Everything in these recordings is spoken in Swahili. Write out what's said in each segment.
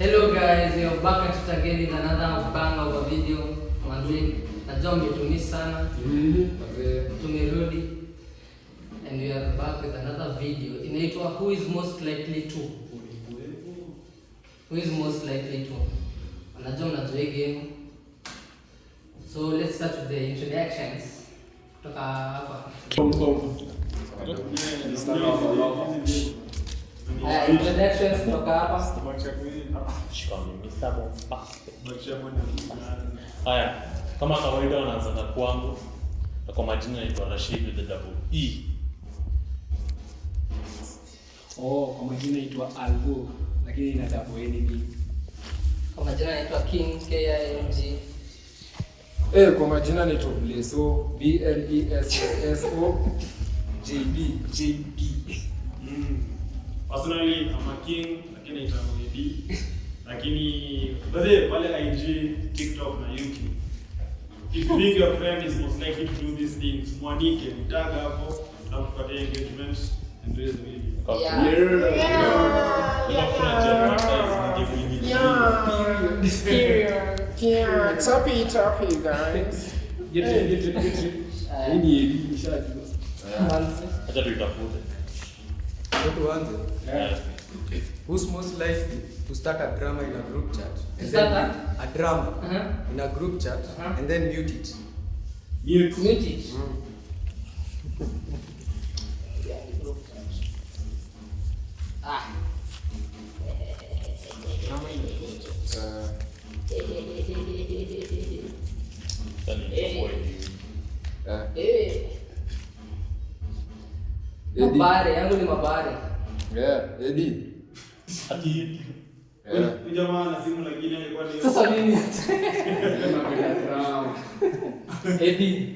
Hello guys, we are back at it again in another bang of a video. Manzi, najua mmetumisi sana. Tumerudi and we are back with another video. Inaitwa Who is most likely to? Who is most likely to? Najua mnajua hii game. So let's start with the introductions. Kutoka hapa. Introductions kutoka hapa. Haya, kama kawaida wanaanza kwangu. Na kwa majina naitwa Rashid with the double E. Kwa majina naitwa Alvo lakini ina double N. Kwa majina naitwa King KING. Kwa majina naitwa Blesso BLESSO JB. Personally, I'm a king, lakini naitwa B. Lakini pale IG, TikTok na YouTube. If you think your friend is most likely to do these things, mwanike, tag hapo, na kupatia engagement and raise the video. Toppy guys. Get. Ni nishajua. Acha tuitafute. Tuanze. Who's most likely to start a drama in a group chat? A drama in a group chat and then mute it. Mute it. Mabare, yangu ni mabare. Eddie. Ati Huyu jamaa ana simu lakini alikuwa ni Sasa nini? Eddie.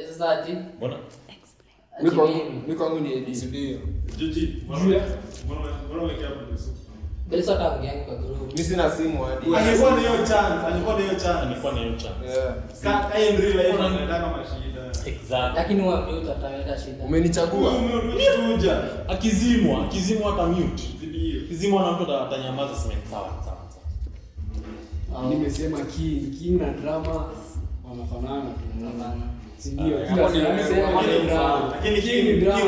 Sasa ati? mbona? Miko ni Eddie. Ndio. Jiji. Mbona weke hapo Blesso? Blesso hata yangu kwa group. Mimi sina simu hadi. Alikuwa na hiyo chance, Nilikuwa na hiyo chance. Sasa hii ndio ile inataka mashida. Exactly. Lakini wa mute ataleta shida. Umenichagua. Umekuja. Akizimwa hata mute. Ndio. Akizimwa na mtu atanyamaza sema sawa. Nimesema king na drama wanafanana tu. Hapana. Si ndio? Kila Nimesema ni drama. Lakini king ni drama.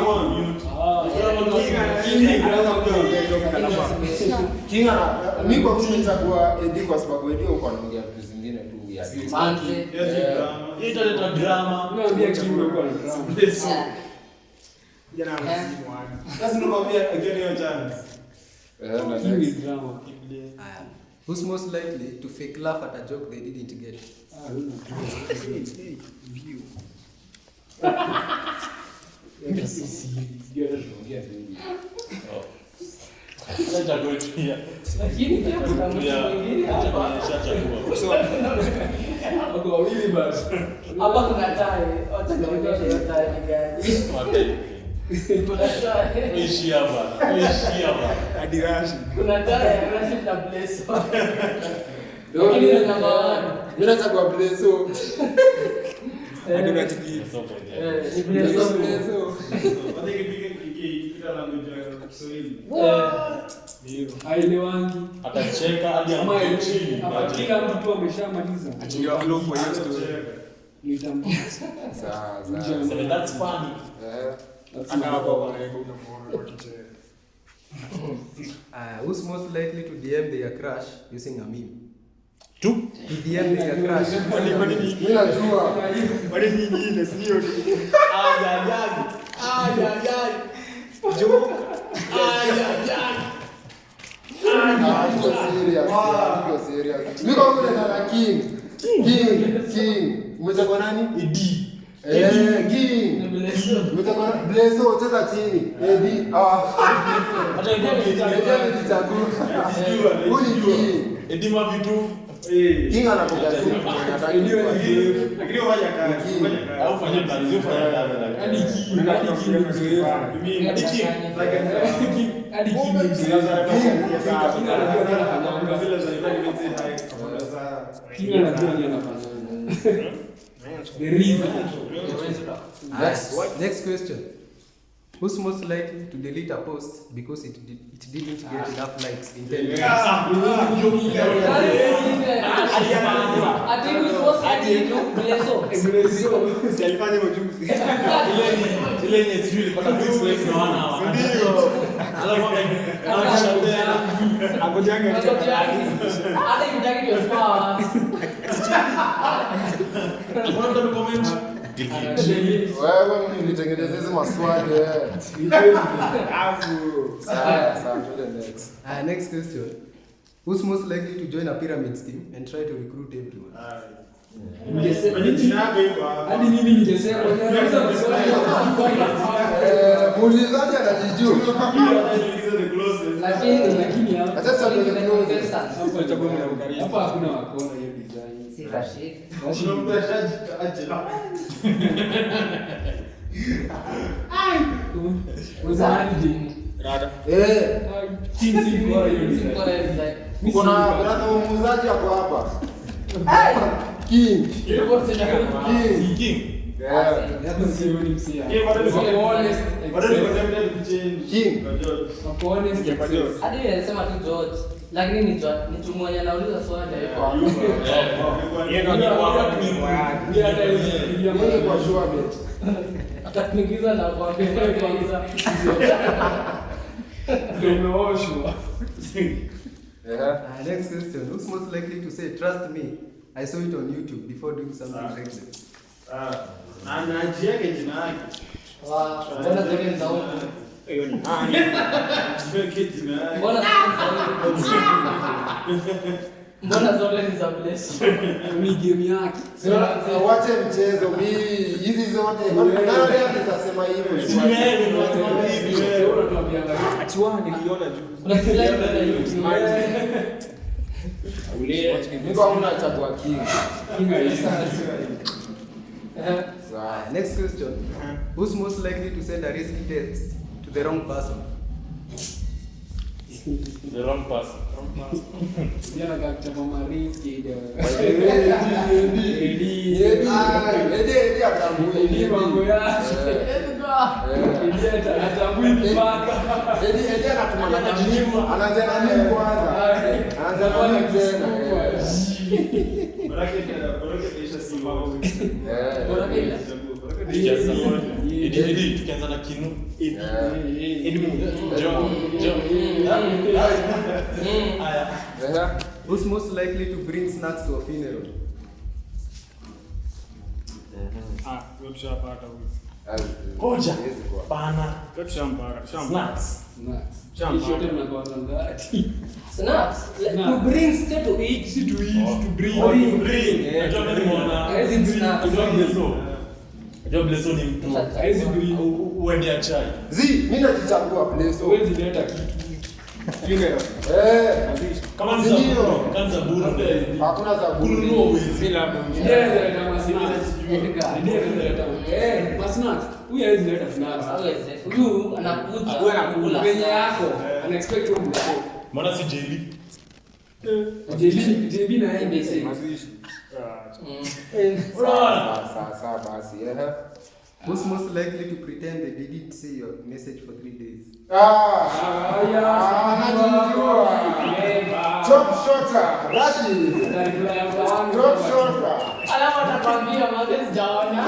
Kinga mimi kwa kumechagua Eddie kwa sababu Eddie uko anaongea vitu zingine tu ya Manze. Yes, drama. Hii italeta drama. Naambia king ndio kwa drama. Jana msimu wangu. Sasa nakwambia again hiyo chance. King is drama. Who's most likely to fake laugh at a joke they didn't get? Acha kuitia. Lakini kwa mtu mwingine hapa. Wako wawili basi. Hapa kuna tai. Acha nionyeshe hiyo tai ni gani. Kuna tai. Ishi hapa. Hadi Rashi. Kuna tai ya Rashid na Blesso. Lakini ni number 1. Mimi nachagua Blesso. Hadi Soko. Ni Blesso. Wale kipika language ya Kiswahili. Ndio. Hailewangi. Atacheka hadi amke chini. Kila mtu tu ameshamaliza. Achilia flow kwa hiyo story. Nitambuka. Sawa. So that's funny. Who's most likely to DM their crush using a meme? Tu? DM their crush. Mimi najua. Bali nyingine sio. Niko serious. Niko na King. Umechagua nani? Eddie. King. Umechagua Blesso cheza chini. Eddie. Hata Nilichagua. Huyu King. Eddie mavitu. King anakuja simu. Lakini wafanya kazi. Au fanya kazi, ufanye kazi. Hadi king ni mzoefu. Hadi king ni mzoefu. King anajua nini anafanya. The reason. Next question. Who's most likely to delete a post because it didn't get enough likes in 10 minutes? I think it was Ile yenye sijui ilipata 6 likes na 1 hour. Alafu Akojanga hata kitaki your fast. Mbona ndo comment? Wewe mnitengenezea hizo maswali wewe. Sawa, next. Next question. Who's most likely to join a pyramid scheme and try to recruit everyone? Hadi mimi ningesema unaweza kusema Muulizaji anajijua. Lakini Acha tuende close. hapo itakuwa mnamkaria. Hapa hakuna wakona hiyo design. sikashika. Rada. Simple Kuna brother muuzaji hapo hapa. King. King. Hapo sioni msia. King. Hapo honest exist. hadi anasema tu George, lakini ni mtu mwenye anauliza swali hapo. Yeye ndo anakuwa admin. Ni hata hiyo Mwenye kwa sure bet. Atakuingiza na kuambia kwanza. ndio umeoshwa. Next question. Who's most likely to say, trust me, I saw it on YouTube before doing something reckless? Anajiweke jina yake. Mbona zote ni za huko? Hiyo ni nani? Jiweke jina yake. Mbona mbona zote ni za bless? Ni game yake. Wache mchezo mimi hizi zote. Nani atasema hivyo? Atiwa niliona juu. Unafikiria kwenda YouTube? Niko hauna chagua King. Kinga hizi. Next question. Who's most likely to send a risky text to the wrong person? The wrong person. Ndio nakachapa mariski ile. Edi atambui. Ni mambo yake. Ndio atambui mpaka. Edi anatuma na jimu. Anaanza na nini kwanza? Anaanza na nini tena? Baraka taisha si wao. Idi tukianza na Kinu. Who's most likely to bring snacks to a funeral? Tushapata huyu. Koja. Pana. Tushampata. Snacks. Hiyo yote mnakuwa ngati. Snaps. To bring straight to eat. To bring. Unajua mimi nimeona. Unajua Bleso. Unajua Bleso ni mtu. Hizi bring. Uende ya chai. Mimi najichagua place. Huwezi leta kitu. Funeral. Kama ni zaburu, kama zaburu ndio. Hakuna za Kununua uwezi. Bila ndio leta masnacks. Ndio leta. Masnacks. Huyu hawezi leta snacks. Huyu anakuja. Penye yako. Ana expect wewe mko. Mbona si JB? JB na yeye basi. Sasa basi. Who's most likely to pretend they didn't see your message for 3 days? Top shotter, Rashid. Top shotter. Alafu atakwambia mazee sijaona.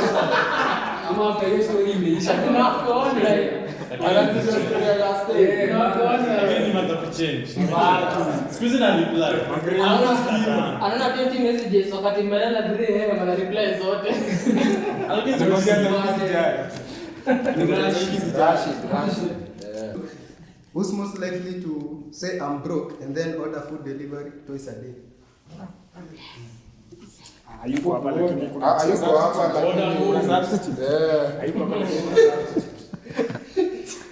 Ama after hiyo story imeisha. Tunakuona. Anatisha story last day. Lakini nimeanza kuchange. Siku hizi na reply. Anaona 20 messages wakati mmelala 3 AM ana reply zote. Rashid. Who's most likely to say I'm broke and then order food delivery twice a day? Hayuko hapa lakini kuna Hayuko hapa lakini kuna substitute. Hayuko hapa lakini kuna substitute.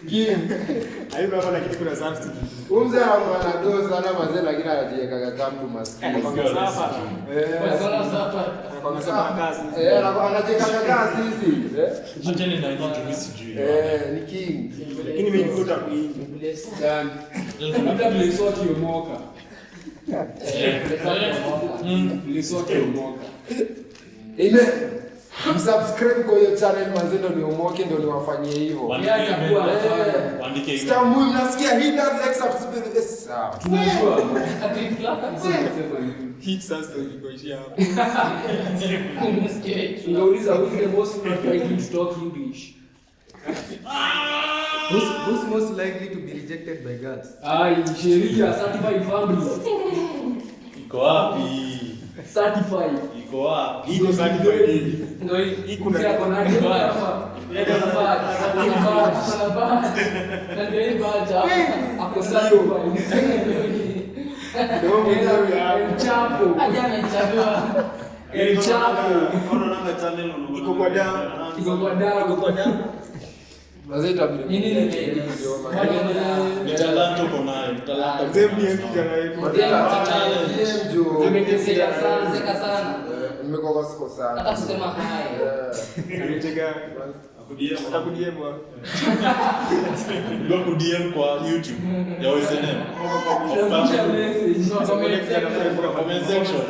King. Hayuko hapa lakini kuna substitute. Umze anadoza sana mazee lakini anajiweka kama mtu maskini. Anakuwa safari. Anajiweka kama sisi. Acha ni nani tu sijui. Ni King. Lakini mimi nikuta kuingi. Sana. Labda Bleso akiomoka. Bleso akiomoka. Ile Msubscribe kwa hiyo channel manze, ndio niomoke, ndio niwafanyie hivyo. Waandike Stambu mnasikia he does like subscribe. Sawa. Tunajua. Hit sasa ulikoishia hapo. Unauliza who is the most likely to talk English? Who's most likely to be rejected by girls? Sheria certified family. iko wapi? Certified. Iko wapi? Iko certified. Ndio hii kuna kona ndio hapa. Ndio hapo certified. Mchapo. Aje amechagua. Iko kwa damu. Iko kwa damu. Wazee itabidi. Nini ni ladies? Talanta uko nayo, talanta. Zimekeseka sana. Nimekuwa siko sana. Hata kusema hai. Ndio ku DM kwa YouTube ya WSNM. Comment section.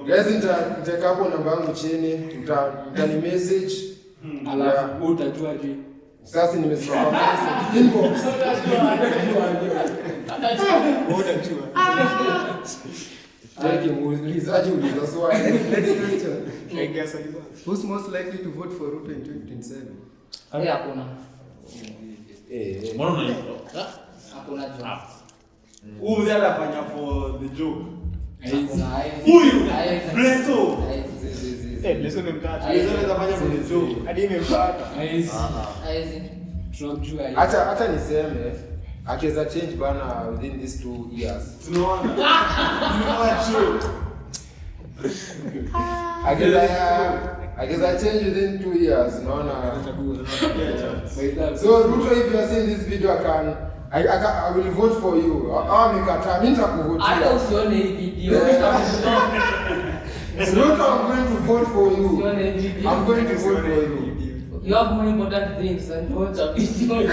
Guys, nitaweka hapo namba yangu chini, mtani message. Alafu utajua je. Sasa nimesimama message inbox. Taki muulizaji uliza swali. Next question. Who's most likely to vote for Ruto in 2027? Hakuna. Mbona unaipa? Hakuna job. Huyu anafanya for the joke. Huyu. Bleso. Leso nimemkata. Bleso anafanya for the joke. Hadi nimempata. Haizi. Tunamjua yeye. Hata niseme akiweza change bana within these 2 years. Tunaona. Akiweza change within 2 years, naona. So Ruto, if you are seeing this video, I will vote for you. Mikata, mimi nitakuvotia. Hata usione hii video. Ruto, I'm going to vote for you. Usione hii video. I'm going to vote for you. You have more important things than to watch a video.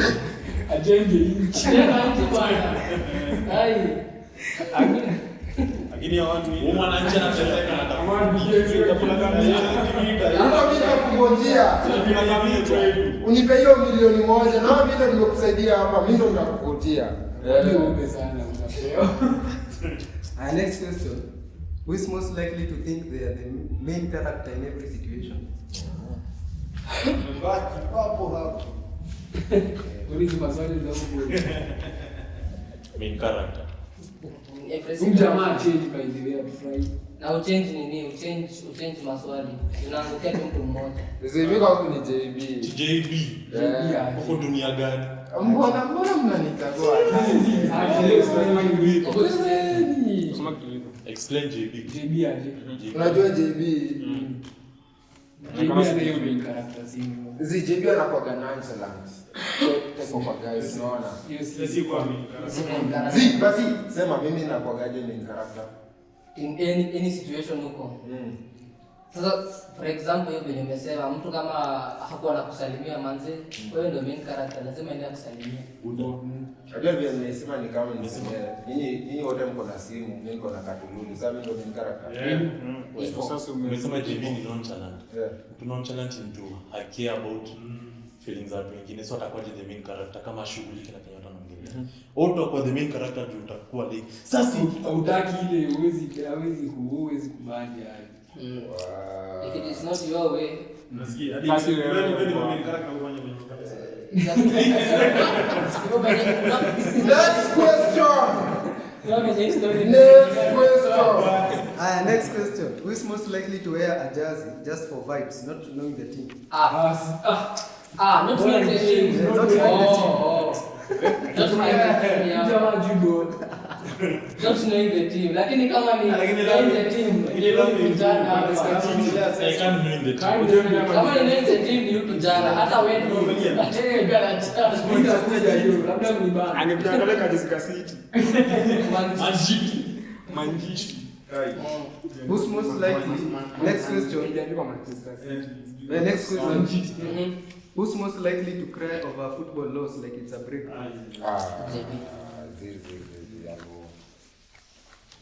Ajenge nchi. Lakini hawatu Huyu mwananchi anateseka na tamaa. Hata mimi nakuvojea. Unipe hiyo milioni 1 na mimi ndo nimekusaidia hapa, mimi ndo nitakuvotia. Niombe sana unapewa. Next question. Who is most likely to think they are the main character in every situation? Ulizi maswali za huko. Main character. Jamaa change by the way of Friday. Na uchange nini? Uchange maswali. Unaangukia tu mtu mmoja. Hivi kwa kuni JB. JB. Huko dunia gani? Mbona mnanitagua? Explain JB. JB aje. Unajua JB? JB ana hiyo main character simu. JB anakuwa nonchalant. Kwa guys, unaona? si kwa mimi. Basi sema mimi nakuagaje main character? In any situation huko. Sasa for example hiyo venye umesema mtu kama hakuwa anakusalimia manze, wewe ndio main character, lazima aende akusalimie. Hata vile nimesema ni kama nimesema nyinyi wote mko na simu, mimi niko na katululu. Sasa mimi ndio main character. Sasa umesema JB ni nonchalant. Yeah. Mtu nonchalant ni mtu care about feelings za watu wengine. So atakuwa the main character kama shughuli kila kitu anaongelea. Auto kwa the main character ndio utakuwa like. Sasa Hautaki ile hawezi kubali yani. If it is not your way, Nasikia. Hadi wewe ni mimi character ufanye mimi. Next question. Next question. Who is most likely to wear a jersey just for vibes, not knowing the team? not knowing the team. Not knowing the team. Not knowing the team. Jamaa judo. Not knowing the team. Lakini kama ni knowing the team, ni kijana hapa. I can't know the team. Kama ni knowing the team ni kijana, hata wewe ndio. Acha ngala cha. Kuja hiyo, labda mnibana. Angepiangalia katika city. Manjishi. Who's most likely? Next question. Next question. Who's most likely to cry over a football loss like it's a break?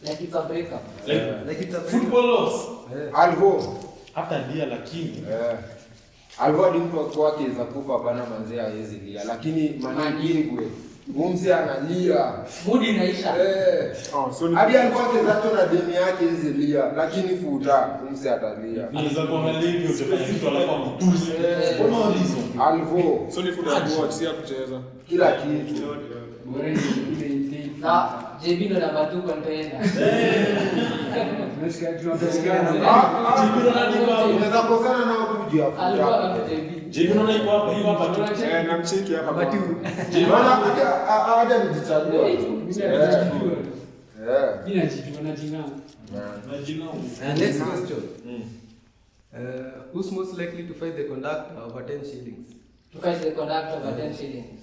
Like it's a breakup. Like it's a break. Football loss. Alvo. hata lia lakini alikuwa mtu kwake za kufa bana manzee hawezi lia lakini maningwe mumsi analia Mood inaisha. Hadi alikuwa kezato na demi yake hizi lia lakini futa mumsi atalia. Anaweza kuangalia hivyo utafanya kitu alafu mtusi. Mbona walizo? Alvo. So ni futa watch si kucheza. Kila kitu. Bora ni ile intake. Na JB ndo namba 2 container. Tunashika tunashika. Unaweza kukosana na watu juu ya futa. Alikuwa na JB. JB unaona iko hapa tu. Namcheki hapa batu. Maana hata nijichagua. Next question. Who's most likely to fight the conductor over 10 shillings? To fight the conductor over 10 shillings.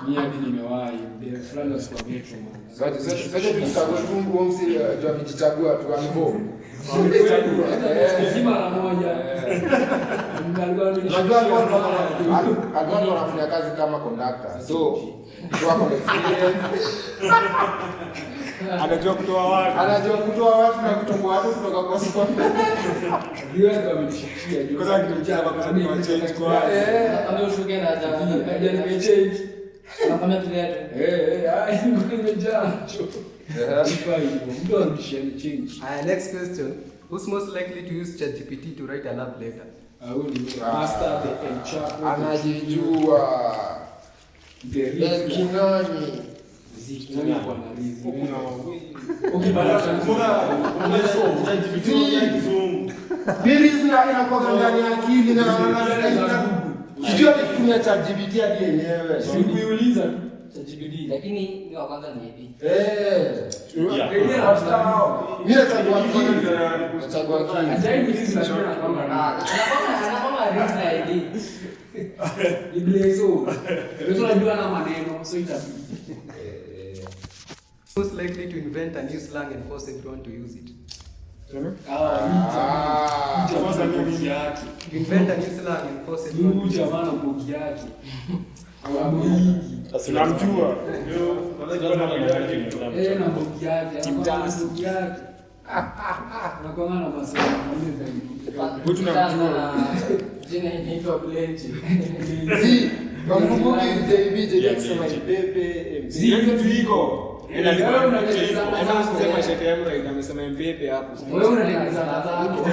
Mimi hadi nimewahi ndio fulani wa metro man. Sasa tukichagua tungu msi ndio amejichagua tu Alvo. Si mara moja. Unajua alikuwa anafanya kazi kama conductor. So wako experience. Anajua kutoa watu. Anajua kutoa watu na kutoa watu kutoka kwa soko. Ndio ndio ameshikia. Kwa sababu kitu hapa kwa sababu kwa change kwa. Kama ushuke na Haja nimechange. Anafanya tu yetu. Nimejaa. Mtu anamshia ni change. Next question. Who's most likely to use ChatGPT to write a love letter? Master the enchantment. Anajijua. Kinani. Zikinani kwa narizi. Birizna inakuwa ndani ya akili na sijui akitumia ChatGPT hadi yenyewe. Sikuuliza ChatGPT. Lakini ni wa kwanza ni hivi. Mimi nachagua kini. Hata hivi sisi tunashona kama Anapanga reason ID. Ibleso. Ndio tunajua na maneno so itabidi. Who's likely to invent a new slang and force everyone to use it? Kwanza ni mbogi yake. Invent a new slang and force everyone to use it. Jamaa na mbogi yake. Awamwingi. Tunamjua. Na mbogi yake. Mbogi yake. Anakuwa na maswali Wewe tunamjua. Jina inaitwa Blenchi. Si, kamkumbuki JB akisema Pepe MC. Ndio tuliko. Wewe unasema shete yangu na amesema Mpepe hapo. Wewe unatengeneza zako.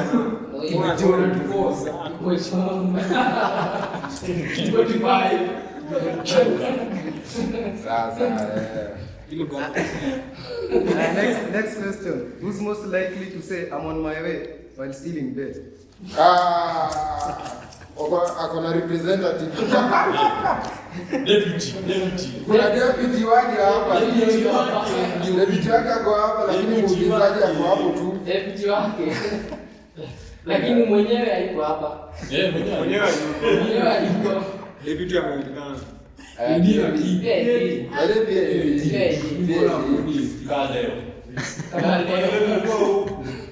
Unajua divorce. Kwa shamba. Sasa Next question. Who's most likely to say I'm on my way while still in bed? akona representative. Deputy. Kuna deputy wake hapa. Deputy wake ako hapa lakini muulizaji ako hapo tu. Deputy wake. Lakini mwenyewe haiko hapa. Mwenyewe hayuko. Deputy ameonekana. Ndio.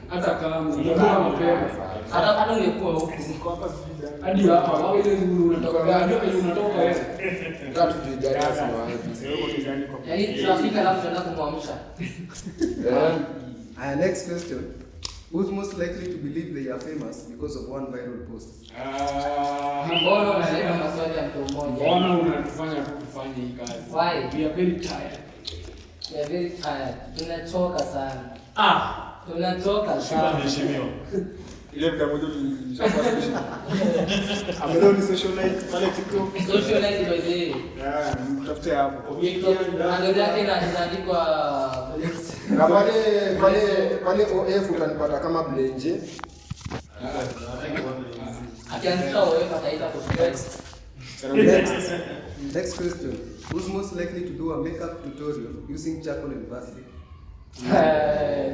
Hata kama mapema. Hata ungekuwa huko. Hadi hapa wao ile unatoka gani unatoka wewe. Tatu tujarasa wapi. Yaani tunafika alafu tunaenda kumwamsha. Next question. Who's most likely to believe they are famous because of one viral post? Mbona unaleta maswali ya mtu mmoja? Mbona unatufanya tu tufanye hii kazi? Why? We are very tired. We are very tired. Tunachoka sana. Tunachoka sana. Tunaheshimiwa. Ile video moja tulishapata social. Amelo ni socialite pale TikTok. Socialite by the way. Mtafute hapo. Ndio yake inaandikwa na pale OF utanipata kama Blenje. Akianzisha OF ataita post. Next question. Who's most likely to do a makeup tutorial using charcoal and Vaseline?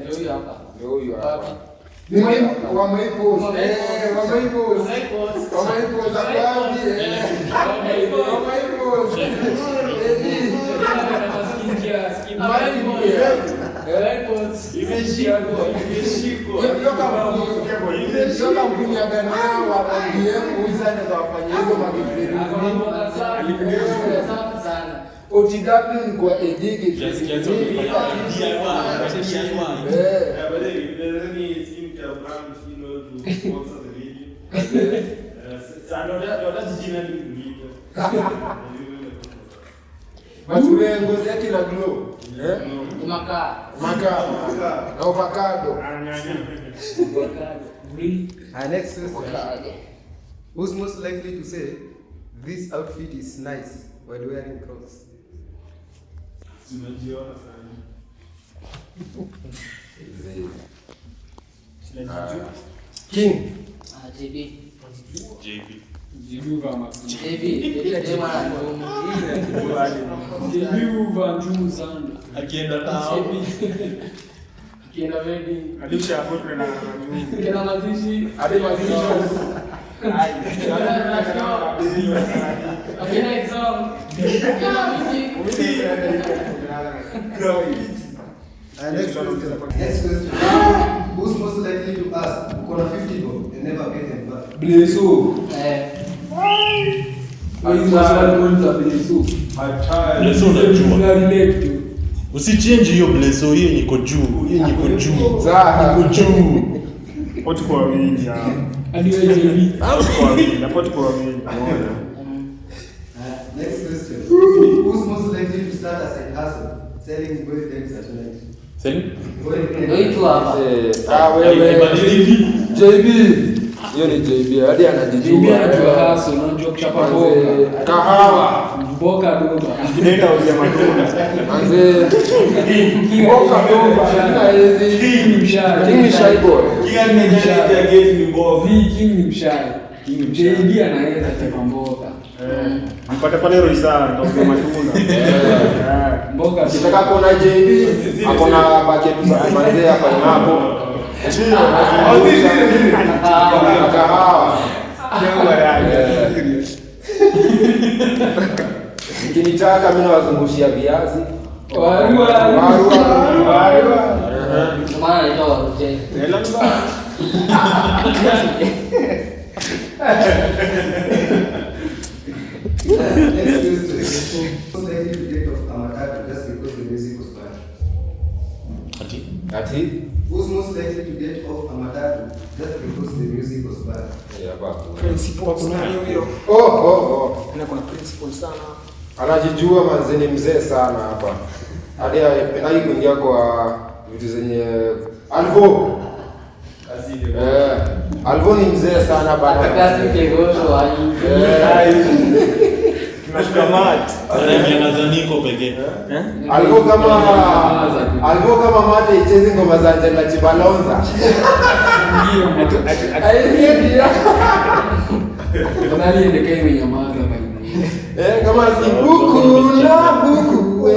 Ndio hapa. Ndio hapa. Ni wameipost. Wameipost za kwapi? Wameipost. Sio kampuni ya Ghana waambie kuuza na wafanye hizo magifiri. Safi sana. OTW ni kwa ejiki. Yes, DIY. But if there's any skincare brand, you know, to sponsor the video. That's genuinely Mature ngozi yake na glow. Makaa. Na avocado. Next question. Who's most likely to say this outfit is nice while wearing Crocs? tunajiona sana. King. JB. JB vama. JB uva njumu sana. Akienda tao. Akienda wedding. Alisha hapo tuna njumu. Kena mazishi. Hadi mazishi. Akina exam. Kena miti. Next question. Who's most likely to ask, "Kona 50 bob and never pay them back?" Blesu. Hizi maswali za Blesu. Blesu unajua. Una relate to. Usichange hiyo Blesu, hiyo iko juu. Hiyo iko juu. Sawa. Iko juu. Poti kwa wingi ya. Hadi wewe JB. Kwa wingi, na poti kwa wingi. Next question. Who's most likely to start a side hustle selling boiled eggs at night? Sasa Ndio hicho hapa. Wewe JB. Hiyo ni JB. Hadi anajijua. JB anajua hasa, unajua kuchapa mboga. Kahawa. Mboga dogo. Nenda uze matunda. Manze. Mboga dogo. Na hizi King ni mshari. King ni shy boy. Kia nimejana ya gate ni mbovu. King ni mshari. JB anaweza chapa mboga. Mpate pale Roisa ndio uze matunda. Mboga Ukitaka kuona JB, hapo na bucket za manze hapa hapo. Ndio. Kahawa. Ukinitaka mimi nawazungushia viazi. Warua. Maana anaitwa Waruje. Next question. Who's likely to get off a matatu just because the music was bad? Ati? Who's most likely to get off a matatu just because the music was bad? Principal kuna hiyo. Oh. Kuna principal sana. Anajijua manze ni mzee sana hapa. Hadi haipendagi kuingia kwa vitu zenye Alvo. Alvo ni mzee sana bana. Kazi kegosho hayi. Tunashuka mat. anaanza niko pekee. Alvo kama mate ichezi ngoma za Angela Chibalonza. Ndio mtu. Kuna ile ndeke imenyamaza bali. Kama si buku na buku.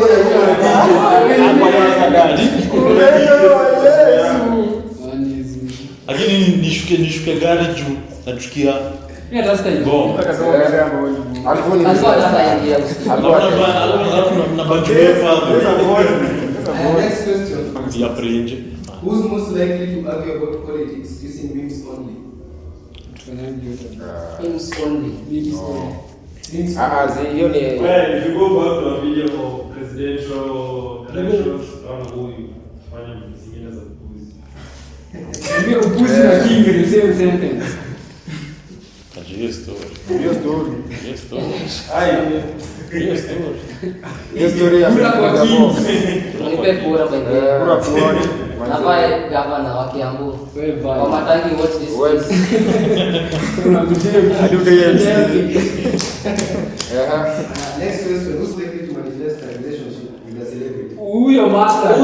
Lakini nishuke gari juu nachukia Mimi hata sita ngoma. Alvo ni Alikuwa ataingia usiku. Alafu na banjo hapa. Next question. Ya prenje. Who's most likely to argue about politics using memes only? Memes only. Hiyo ni Well, if you go back to a video of presidential elections, kama huyu fanya zingine za upuzi. Ndio upuzi na king in the same sentence. Hiyo story. hiyo story ya Kura kwa king. Nipe kura by the way. kura kuoni. Nafai gavana wa Kiambu. Wewe vai. Wamatangi watch this. Well, Kuna mtego. next question. Who's likely to manifest a relationship with a celebrity? Huyo master.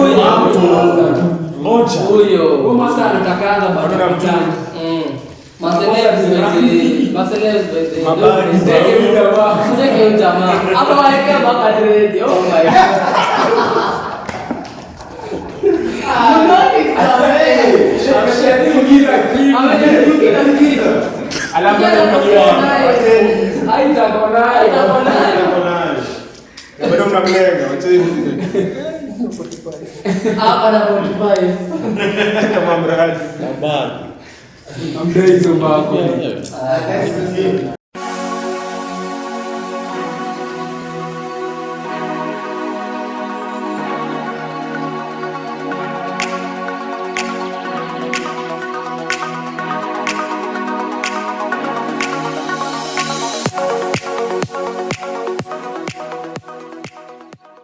Moja. Huyo master anatakanga bado mtani. Mzeke ujamaa. Hapa waekea mpaka dread. Oh my god. Hapa na 45. Kama mradi. Habari. Amdai hizo mbako. Next question.